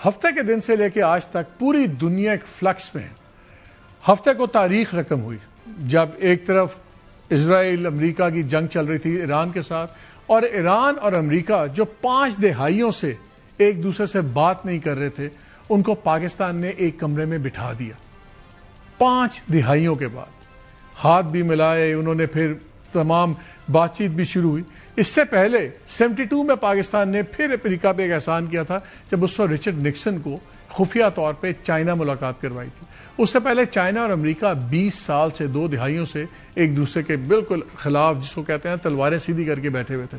ہفتے کے دن سے لے کے آج تک پوری دنیا ایک فلکس میں ہے. ہفتے کو تاریخ رقم ہوئی جب ایک طرف اسرائیل امریکہ کی جنگ چل رہی تھی ایران کے ساتھ، اور ایران اور امریکہ جو 5 دہائیوں سے ایک دوسرے سے بات نہیں کر رہے تھے، ان کو پاکستان نے ایک کمرے میں بٹھا دیا. 5 دہائیوں کے بعد ہاتھ بھی ملائے انہوں نے، پھر تمام بات چیت بھی شروع ہوئی. اس سے پہلے 72 میں پاکستان نے پھر امریکہ پہ ایک احسان کیا تھا جب اس وقت رچرڈ نکسن کو خفیہ طور پہ چائنا ملاقات کروائی تھی. اس سے پہلے چائنا اور امریکہ 20 سال سے 2 دہائیوں سے ایک دوسرے کے بالکل خلاف، جس کو کہتے ہیں تلواریں سیدھی کر کے بیٹھے ہوئے تھے.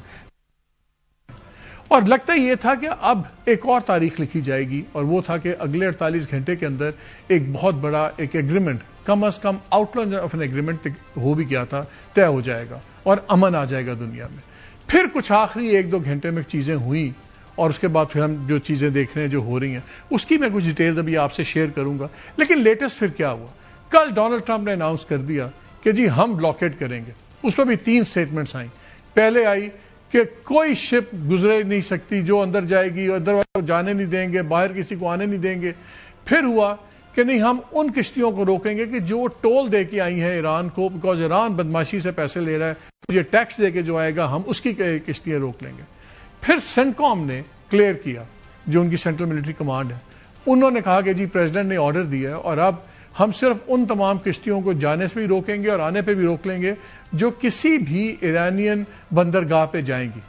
اور لگتا یہ تھا کہ اب ایک اور تاریخ لکھی جائے گی، اور وہ تھا کہ اگلے 48 گھنٹے کے اندر ایک بہت بڑا ایک ایگریمنٹ، کم از کم outline of an agreement ہو بھی گیا تھا، طے ہو جائے گا اور امن آ جائے گا دنیا میں. پھر کچھ آخری 1-2 گھنٹے میں چیزیں ہوئیں، اور اس کے بعد پھر ہم جو چیزیں دیکھ رہے ہیں جو ہو رہی ہیں اس کی میں کچھ ڈیٹیلز ابھی آپ سے شیئر کروں گا. لیکن لیٹسٹ پھر کیا ہوا؟ کل ڈونلڈ ٹرمپ نے اناؤنس کر دیا کہ جی ہم بلاکیڈ کریں گے. اس میں بھی 3 سٹیٹمنٹس آئیں. پہلے آئی کہ کوئی شپ گزرے نہیں سکتی جو اندر جائے گی، اندر والوں جانے نہیں دیں گے، باہر کسی کو آنے نہیں دیں گے. پھر ہوا کہ نہیں، ہم ان کشتیوں کو روکیں گے کہ جو ٹول دے کے آئی ہیں ایران کو، بیکاز ایران بدماشی سے پیسے لے رہا ہے، تو یہ ٹیکس دے کے جو آئے گا ہم اس کی کشتیاں روک لیں گے. پھر سینٹکام نے کلیئر کیا، جو ان کی سینٹرل ملٹری کمانڈ ہے، انہوں نے کہا کہ جی پریزیڈنٹ نے آرڈر دیا ہے اور اب ہم صرف ان تمام کشتیوں کو جانے سے بھی روکیں گے اور آنے پہ بھی روک لیں گے جو کسی بھی ایرانین بندرگاہ پہ جائیں گی.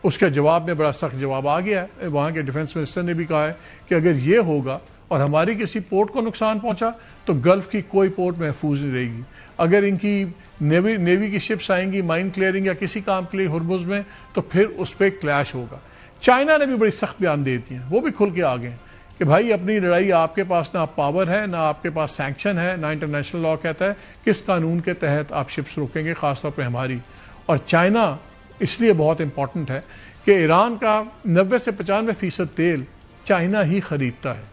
اس کے جواب میں بڑا سخت جواب آ گیا ہے. وہاں کے ڈیفنس منسٹر نے بھی کہا ہے کہ اگر یہ ہوگا اور ہماری کسی پورٹ کو نقصان پہنچا تو گلف کی کوئی پورٹ محفوظ نہیں رہے گی. اگر ان کی نیوی کی شپس آئیں گی مائن کلیئرنگ یا کسی کام کے لیے ہرمز میں، تو پھر اس پہ کلیش ہوگا. چائنا نے بھی بڑی سخت بیان دے دیے ہیں، وہ بھی کھل کے آ گئے ہیں کہ بھائی اپنی لڑائی، آپ کے پاس نہ پاور ہے، نہ آپ کے پاس سینکشن ہے، نہ انٹرنیشنل لا کہتا ہے کس قانون کے تحت آپ شپس روکیں گے، خاص طور پہ ہماری. اور چائنا اس لیے بہت امپورٹنٹ ہے کہ ایران کا 90 سے 95% تیل چائنا ہی خریدتا ہے،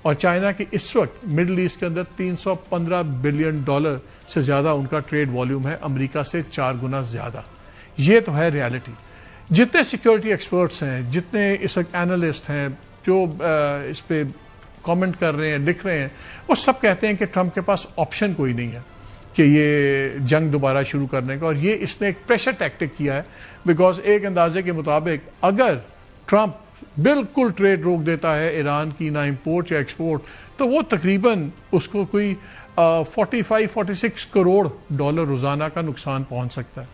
اور چائنا کی اس وقت مڈل ایسٹ کے اندر $315 بلین سے زیادہ ان کا ٹریڈ والیوم ہے، امریکہ سے 4 گنا زیادہ. یہ تو ہے ریالٹی. جتنے سیکیورٹی ایکسپرٹس ہیں، جتنے اس وقت اینالسٹ ہیں جو اس پہ کامنٹ کر رہے ہیں، لکھ رہے ہیں، وہ سب کہتے ہیں کہ ٹرمپ کے پاس آپشن کوئی نہیں ہے کہ یہ جنگ دوبارہ شروع کرنے کا. اور یہ اس نے ایک پریشر ٹیکٹک کیا ہے، بیکاز ایک اندازے کے مطابق اگر ٹرمپ بالکل ٹریڈ روک دیتا ہے ایران کی، نہ امپورٹ یا ایکسپورٹ، تو وہ تقریباً اس کو کوئی 45-46 کروڑ ڈالر روزانہ کا نقصان پہنچ سکتا ہے.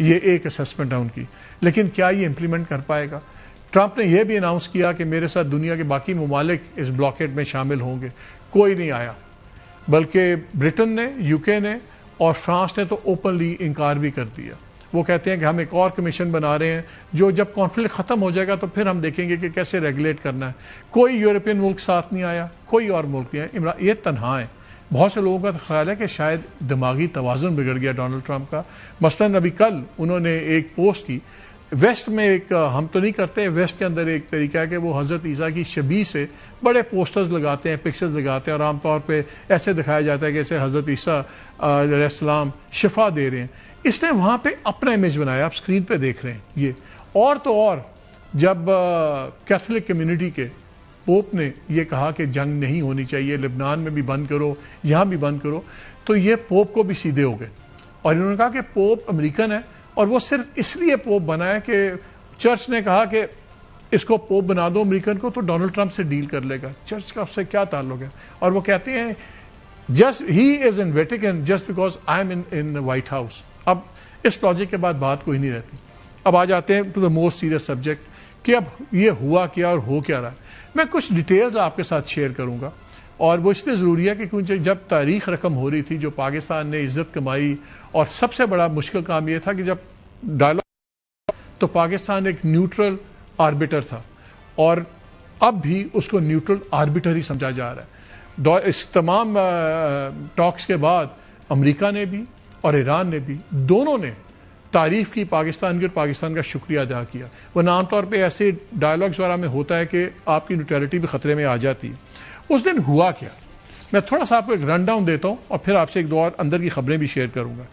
یہ ایک اسسمنٹ ہے ان کی. لیکن کیا یہ امپلیمنٹ کر پائے گا؟ ٹرمپ نے یہ بھی اناؤنس کیا کہ میرے ساتھ دنیا کے باقی ممالک اس بلاکیڈ میں شامل ہوں گے. کوئی نہیں آیا، بلکہ برٹن نے، UK نے اور فرانس نے تو اوپنلی انکار بھی کر دیا. وہ کہتے ہیں کہ ہم ایک اور کمیشن بنا رہے ہیں جو جب کانفلکٹ ختم ہو جائے گا تو پھر ہم دیکھیں گے کہ کیسے ریگولیٹ کرنا ہے. کوئی یورپین ملک ساتھ نہیں آیا، کوئی اور ملک نہیں آیا، یہ تنہا ہے. بہت سے لوگوں کا خیال ہے کہ شاید دماغی توازن بگڑ گیا ڈونلڈ ٹرمپ کا. مثلاً ابھی کل انہوں نے ایک پوسٹ کی، ویسٹ میں ایک، ہم تو نہیں کرتے، ویسٹ کے اندر ایک طریقہ ہے کہ وہ حضرت عیسیٰ کی شبیہ سے بڑے پوسٹرز لگاتے ہیں، پکچرز لگاتے ہیں، اور عام طور پہ ایسے دکھایا جاتا ہے کہ ایسے حضرت عیسیٰ علیہ السلام شفا دے رہے ہیں. اس نے وہاں پہ اپنا امیج بنایا، آپ اسکرین پہ دیکھ رہے ہیں یہ. اور تو اور جب کیتھولک کمیونٹی کے پوپ نے یہ کہا کہ جنگ نہیں ہونی چاہیے، لبنان میں بھی بند کرو، یہاں بھی بند کرو، تو یہ پوپ کو بھی سیدھے ہو گئے. اور انہوں نے کہا کہ پوپ امریکن ہے، اور وہ صرف اس لیے پوپ بنا ہے کہ چرچ نے کہا کہ اس کو پوپ بنا دو امریکن کو تو ڈونلڈ ٹرمپ سے ڈیل کر لے گا. چرچ کا اس سے کیا تعلق ہے؟ اور وہ کہتے ہیں just he is in Vatican just because I am in white house. اب اس لاجک کے بعد بات کوئی نہیں رہتی. اب آ جاتے ہیں to the most serious subject کہ اب یہ ہوا کیا اور ہو کیا رہا ہے. میں کچھ ڈیٹیلز آپ کے ساتھ شیئر کروں گا، اور وہ اس لیے ضروری ہے کہ کیونکہ جب تاریخ رقم ہو رہی تھی جو پاکستان نے عزت کمائی، اور سب سے بڑا مشکل کام یہ تھا کہ جب ڈائلاگ تو پاکستان ایک نیوٹرل آربیٹر تھا، اور اب بھی اس کو نیوٹرل آربیٹر ہی سمجھا جا رہا ہے. اس تمام ٹاکس کے بعد امریکہ نے بھی اور ایران نے بھی، دونوں نے تعریف کی پاکستان کی اور پاکستان کا شکریہ ادا کیا. ورنہ عام طور پہ ایسے ڈائلاگز وغیرہ میں ہوتا ہے کہ آپ کی نیوٹرلٹی بھی خطرے میں آ جاتی ہے. اس دن ہوا کیا، میں تھوڑا سا آپ کو ایک رن ڈاؤن دیتا ہوں اور پھر آپ سے ایک دو اور اندر کی خبریں بھی شیئر کروں گا.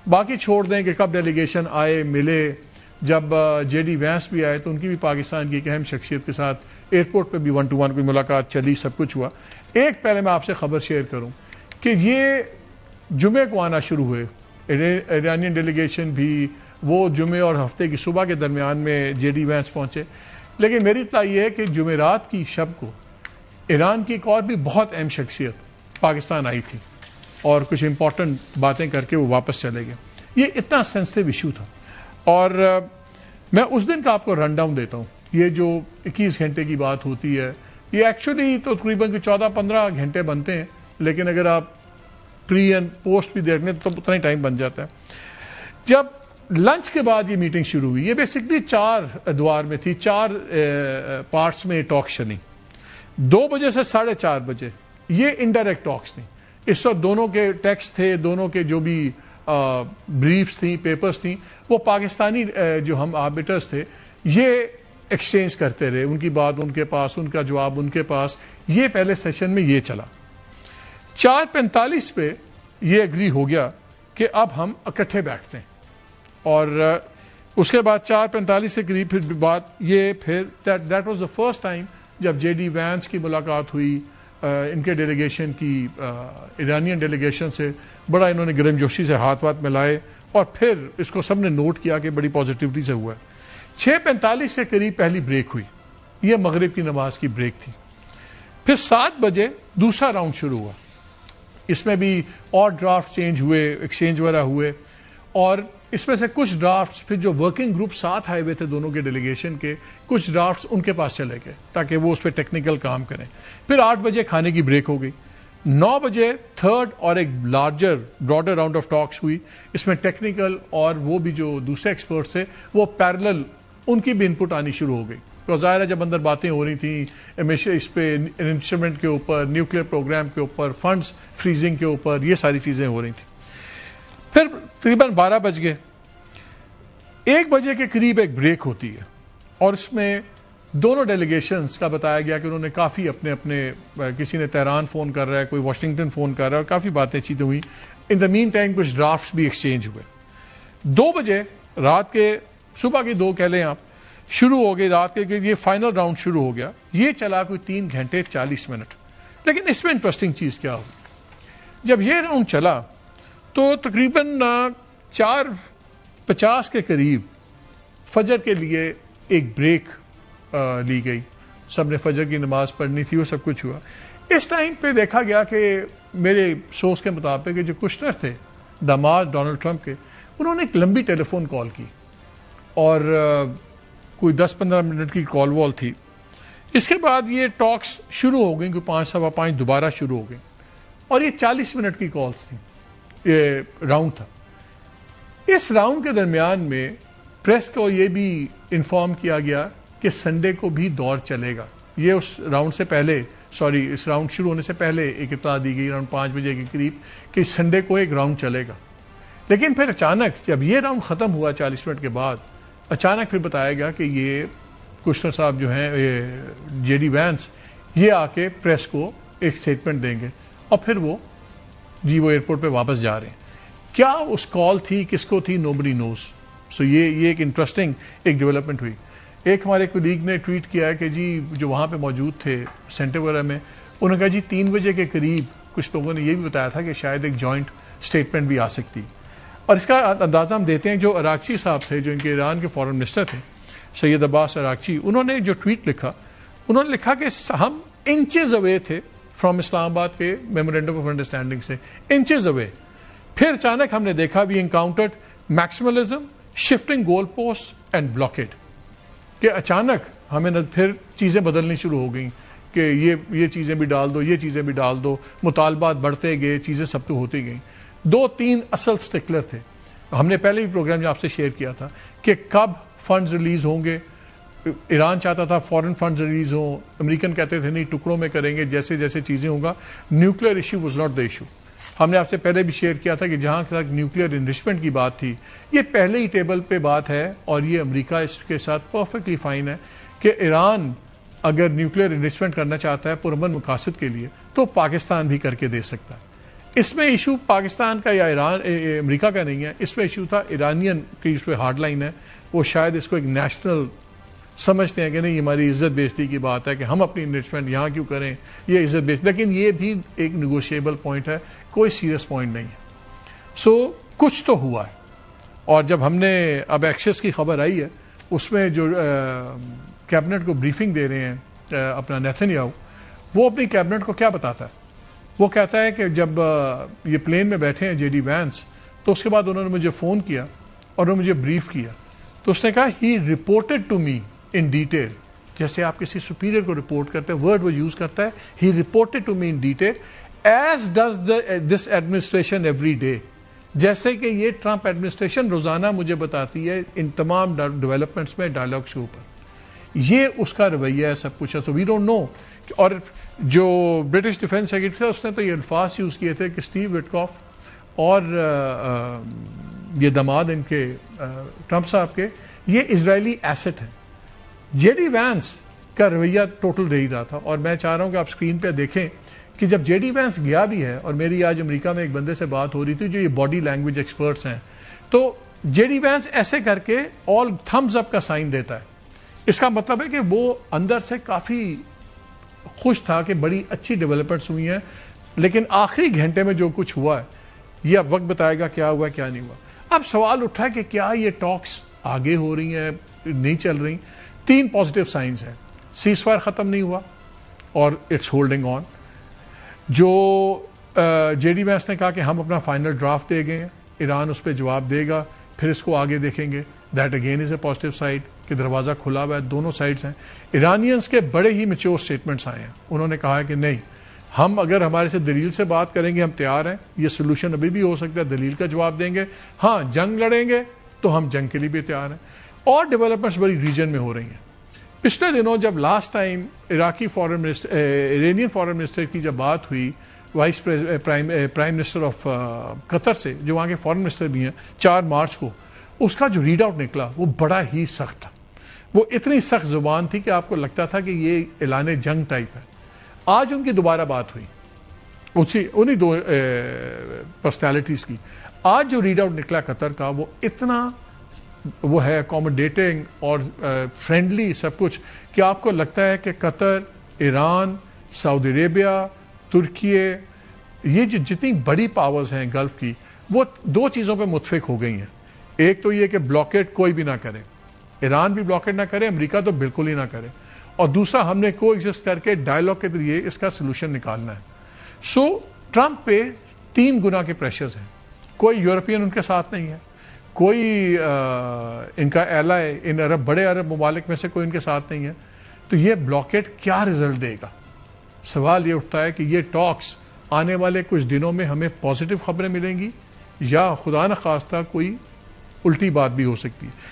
باقی چھوڑ دیں کہ کب ڈیلیگیشن آئے، ملے. جب JD وینس بھی آئے تو ان کی بھی پاکستان کی ایک اہم شخصیت کے ساتھ ایئرپورٹ پہ بھی 1 to 1 کوئی ملاقات چلی, سب کچھ ہوا. ایک پہلے میں آپ سے خبر شیئر کروں کہ یہ جمعے کو آنا شروع ہوئے, ایرانین ڈیلیگیشن بھی وہ جمعے اور ہفتے کی صبح کے درمیان میں جے ڈی وینس پہنچے. لیکن میری اطلاع یہ ہے کہ جمعرات کی شب کو ایران کی ایک اور بھی بہت اہم شخصیت پاکستان آئی تھی اور کچھ امپورٹنٹ باتیں کر کے وہ واپس چلے گئے. یہ اتنا سینسٹیو ایشو تھا, اور میں اس دن کا آپ کو رن ڈاؤن دیتا ہوں. یہ جو 21 گھنٹے کی بات ہوتی ہے, یہ ایکچولی تو تقریباً 14-15 گھنٹے بنتے ہیں, لیکن اگر آپ پری اینڈ پوسٹ بھی دیکھ لیں تو اتنا ہی ٹائم بن جاتا ہے. جب لنچ کے بعد یہ میٹنگ شروع ہوئی, یہ بیسکلی 4 ادوار میں تھی, 4 پارٹس میں ٹاک چلی. 2 بجے سے 4:30 بجے یہ انڈائریکٹ ٹاکس تھیں. اس وقت دونوں کے ٹیکسٹ تھے, دونوں کے جو بھی بریفز تھیں, پیپرز تھیں, وہ پاکستانی جو ہم آربیٹرز تھے یہ ایکسچینج کرتے رہے. ان کی بات ان کے پاس, ان کا جواب ان کے پاس. یہ پہلے سیشن میں یہ چلا. 4:45 پہ یہ اگری ہو گیا کہ اب ہم اکٹھے بیٹھتے ہیں, اور اس کے بعد 4:45 کے قریب پھر بات یہ پھر that was the first time جب جے ڈی وینس کی ملاقات ہوئی ان کے ڈیلیگیشن کی, ایرانین ڈیلیگیشن سے. بڑا انہوں نے گرم جوشی سے ہاتھ ملائے, اور پھر اس کو سب نے نوٹ کیا کہ بڑی پازیٹیوٹی سے ہوا ہے. 6:45 کے قریب پہلی بریک ہوئی, یہ مغرب کی نماز کی بریک تھی. پھر 7 بجے دوسرا راؤنڈ شروع ہوا. اس میں بھی اور ڈرافٹ چینج ہوئے, ایکسچینج وغیرہ ہوئے, اور اس میں سے کچھ ڈرافٹس پھر جو ورکنگ گروپ ساتھ آئے ہوئے تھے دونوں کے ڈیلیگیشن کے, کچھ ڈرافٹس ان کے پاس چلے گئے تاکہ وہ اس پہ ٹیکنیکل کام کریں. پھر 8 بجے کھانے کی بریک ہو گئی. 9 بجے تھرڈ اور ایک لارجر براڈر راؤنڈ آف ٹاکس ہوئی. اس میں ٹیکنیکل اور وہ بھی جو دوسرے ایکسپرٹس تھے وہ پیرلل ان کی بھی انپٹ آنی شروع ہو گئی. تو ظاہر ہے جب اندر باتیں ہو رہی تھیں اس پہ انسٹرومنٹ کے اوپر, نیوکلیئر پروگرام کے اوپر, فنڈز فریزنگ کے اوپر, یہ ساری چیزیں ہو رہی تھیں. پھر تقریباً 12 بج گئے. 1 بجے کے قریب ایک بریک ہوتی ہے, اور اس میں دونوں ڈیلیگیشنز کا بتایا گیا کہ انہوں نے کافی اپنے کسی نے تہران فون کر رہا ہے, کوئی واشنگٹن فون کر رہا ہے, اور کافی باتیں چیتیں ہوئی. ان دا مین ٹائم کچھ ڈرافٹس بھی ایکسچینج ہوئے. 2 بجے رات کے صبح کے 2 کہہ لیں آپ شروع ہو گئی رات کے, یہ فائنل راؤنڈ شروع ہو گیا. یہ چلا کوئی 3 گھنٹے 40 منٹ. لیکن اس میں انٹرسٹنگ چیز کیا ہوئی, جب یہ راؤنڈ چلا تو تقریباً 4:50 کے قریب فجر کے لیے ایک بریک لی گئی. سب نے فجر کی نماز پڑھنی تھی, وہ سب کچھ ہوا. اس ٹائم پہ دیکھا گیا کہ میرے سورس کے مطابق جو کشنر تھے داماد ڈونلڈ ٹرمپ کے, انہوں نے ایک لمبی ٹیلی فون کال کی, اور کوئی 10-15 منٹ کی کال وال تھی. اس کے بعد یہ ٹاکس شروع ہو گئیں, کوئی 5-5:15 دوبارہ شروع ہو گئیں, اور یہ 40 منٹ کی کالز تھیں. یہ راؤنڈ تھا. اس راؤنڈ کے درمیان میں پریس کو یہ بھی انفارم کیا گیا کہ سنڈے کو بھی دور چلے گا. یہ اس راؤنڈ سے پہلے, اس راؤنڈ شروع ہونے سے پہلے ایک اطلاع دی گئی اراؤنڈ 5 بجے کے قریب کہ سنڈے کو ایک راؤنڈ چلے گا. لیکن پھر اچانک جب یہ راؤنڈ ختم ہوا 40 منٹ کے بعد, اچانک پھر بتایا گیا کہ یہ کشنر صاحب جو ہیں جے ڈی وینس, یہ آ کے پریس کو ایک اسٹیٹمنٹ دیں گے, اور پھر وہ ایئرپورٹ پہ واپس جا رہے ہیں. کیا اس کال تھی, کس کو تھی, نوبڈی نوز. سو یہ ایک انٹرسٹنگ ایک ڈیولپمنٹ ہوئی. ایک ہمارے کولیگ نے ٹویٹ کیا ہے کہ جی جو وہاں پہ موجود تھے سینٹر وغیرہ میں, انہوں نے کہا جی 3 بجے کے قریب کچھ لوگوں نے یہ بھی بتایا تھا کہ شاید ایک جوائنٹ اسٹیٹمنٹ بھی آ سکتی. اور اس کا اندازہ ہم دیتے ہیں, جو اراغچی صاحب تھے جو ان کے ایران کے فارن منسٹر تھے, سید عباس اراغچی, انہوں نے جو ٹویٹ لکھا, انہوں نے لکھا کہ ہم انچز اوے تھے فرام اسلام آباد کے میمورینڈم آف انڈرسٹینڈنگ سے, انچز اوے. پھر اچانک ہم نے دیکھا we encountered maximalism, shifting goal post and blockade, کہ اچانک ہمیں پھر چیزیں بدلنی شروع ہو گئیں کہ یہ چیزیں بھی ڈال دو, یہ چیزیں بھی ڈال دو. مطالبات بڑھتے گئے, چیزیں سب تو ہوتی گئیں. 2-3 اصل سٹیکلر تھے. ہم نے پہلے بھی پروگرام جو آپ سے شیئر کیا تھا کہ کب فنڈز ریلیز ہوں گے. ایران چاہتا تھا فورن فنڈز ریلیز ہوں, امریکن کہتے تھے نہیں ٹکڑوں میں کریں گے, جیسے جیسے چیزیں ہوں گا. Nuclear issue was not the issue. ہم نے آپ سے پہلے بھی شیئر کیا تھا کہ جہاں تک نیوکلیر انرچمنٹ کی بات تھی, یہ پہلے ہی ٹیبل پہ بات ہے, اور یہ امریکہ اس کے ساتھ پرفیکٹلی فائن ہے کہ ایران اگر نیوکلیر انرچمنٹ کرنا چاہتا ہے پرامن مقاصد کے لیے تو پاکستان بھی کر کے دے سکتا ہے. اس میں ایشو پاکستان کا یا امریکہ کا نہیں ہے, اس میں ایشو تھا ایرانین کی, اس پہ ہارڈ لائن ہے. وہ شاید اس کو ایک نیشنل سمجھتے ہیں کہ نہیں ہماری عزت بیزتی کی بات ہے کہ ہم اپنی انریچمنٹ یہاں کیوں کریں, یہ عزت بیزتی, لیکن یہ بھی ایک نیگوشیبل پوائنٹ ہے, کوئی سیریس پوائنٹ نہیں ہے. سو کچھ تو ہوا ہے. اور جب ہم نے اب ایکسس کی خبر آئی ہے, اس میں جو کیبنٹ کو بریفنگ دے رہے ہیں اپنا نیتن یاہو, وہ اپنی کیبنٹ کو کیا بتاتا ہے؟ وہ کہتا ہے کہ جب یہ پلین میں بیٹھے ہیں جے ڈی وینس, تو اس کے بعد انہوں نے مجھے فون کیا اور انہوں نے مجھے بریف کیا. تو اس نے کہا he reported to me in detail, جیسے آپ کسی سپیریئر کو رپورٹ کرتے ہیں, ورڈ وہ یوز کرتا ہے, he reported to me in detail as does this administration every day, جیسے کہ یہ ٹرمپ ایڈمنسٹریشن روزانہ مجھے بتاتی ہے ان تمام ڈیولپمنٹس میں, ڈائلاگس کے اوپر. یہ اس کا رویہ ہے, سب کچھ ہے. سو وی ڈونٹ نو. اور جو برٹش ڈیفینس سیکرٹری تھا اس نے تو یہ الفاظ یوز کیے تھے کہ اسٹیو وٹکاف اور یہ داماد ان کے ٹرمپ صاحب کے, یہ اسرائیلی ایسٹ ہے. جے ڈی وینس کا رویہ ٹوٹل رہی رہا تھا. اور میں چاہ رہا ہوں کہ آپ اسکرین پہ دیکھیں کہ جب جے ڈی وینس گیا بھی ہے, اور میری آج امریکہ میں ایک بندے سے بات ہو رہی تھی جو یہ باڈی لینگویج ایکسپرٹس ہیں, تو جے ڈی وینس ایسے کر کے آل تھمز اپ کا سائن دیتا ہے. اس کا مطلب ہے کہ وہ اندر سے کافی خوش تھا کہ بڑی اچھی ڈیولپمنٹس ہوئی ہیں. لیکن آخری گھنٹے میں جو کچھ ہوا ہے, یہ اب وقت بتائے گا کیا ہوا کیا نہیں ہوا. اب سوال اٹھا کہ کیا یہ ٹاکس آگے ہو رہی ہیں, نہیں چل رہی؟ 3 پازیٹیو سائنز ہیں. سیز فائر ختم نہیں ہوا اور اٹس ہولڈنگ آن. جو جے ڈی وینس نے کہا کہ ہم اپنا فائنل ڈرافٹ دے گئے ہیں, ایران اس پہ جواب دے گا, پھر اس کو آگے دیکھیں گے. That again is a positive side کہ دروازہ کھلا ہوا ہے, دونوں سائڈز ہیں. ایرانینز کے بڑے ہی میچور سٹیٹمنٹس آئے ہیں. انہوں نے کہا ہے کہ نہیں, ہم اگر ہمارے سے دلیل سے بات کریں گے ہم تیار ہیں, یہ سولوشن ابھی بھی ہو سکتا ہے, دلیل کا جواب دیں گے. ہاں جنگ لڑیں گے تو ہم جنگ کے لیے بھی تیار ہیں. اور ڈیولپمنٹس بڑی ریجن میں ہو رہی ہیں. پچھلے دنوں جب last time Iranian foreign minister کی جب بات ہوئی voice prime minister of Qatar سے, جو وہاں کے فارن منسٹر بھی ہیں, 4 مارچ کو, اس کا جو ریڈ آؤٹ نکلا وہ بڑا ہی سخت تھا. وہ اتنی سخت زبان تھی کہ آپ کو لگتا تھا کہ یہ اعلان جنگ ٹائپ ہے. آج ان کی دوبارہ بات ہوئی انہی 2 پرسنالٹیز کی. آج جو ریڈ آؤٹ نکلا قطر کا, وہ اتنا وہ ہے اکوموڈیٹنگ اور فرینڈلی سب کچھ, کہ آپ کو لگتا ہے کہ قطر, ایران, سعودی عربیہ, ترکی, یہ جو جتنی بڑی پاورز ہیں گلف کی, وہ 2 چیزوں پہ متفق ہو گئی ہیں. ایک تو یہ کہ بلاکیٹ کوئی بھی نہ کرے, ایران بھی بلاکیٹ نہ کرے, امریکہ تو بالکل ہی نہ کرے, اور دوسرا ہم نے کو ایگزسٹ کر کے ڈائلاگ کے ذریعے اس کا سلوشن نکالنا ہے. سو ٹرمپ پہ 3 گنا کے پریشرز ہیں. کوئی یورپین ان کے ساتھ نہیں ہے, کوئی ان کا ایلائے ان بڑے عرب ممالک میں سے کوئی ان کے ساتھ نہیں ہے. تو یہ بلاکیٹ کیا رزلٹ دے گا؟ سوال یہ اٹھتا ہے کہ یہ ٹاکس آنے والے کچھ دنوں میں ہمیں پازیٹیو خبریں ملیں گی, یا خدا نخواستہ کوئی الٹی بات بھی ہو سکتی ہے.